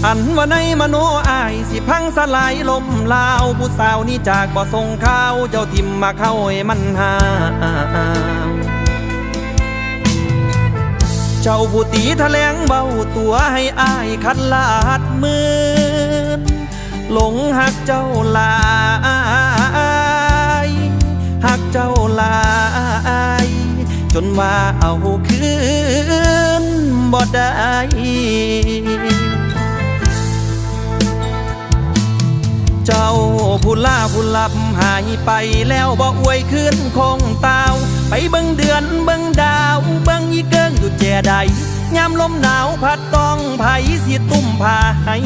อันว่าในมโนอายสิพังสลายลมลาวผู้สาวนี้จากบ่ส่งข่าวเจ้าทิมมาเข้าให้มันหาเจ้าผู้ตีแถลงเบาตัวให้อายคัดลาดมือหลงหักเจ้าลายหักเจ้าลายจนว่าเอาคืนบ่ได้เจ้าผู้ลาผู้ลับหายไปแล้วบ่อวยคืนคงตาวไปเบิ่งเดือนเบิ่งดาวเบิ่งอีเกิงอยู่แจ่ใดยามลมหนาวพัดต้องไผสิตุ้มผ้าให้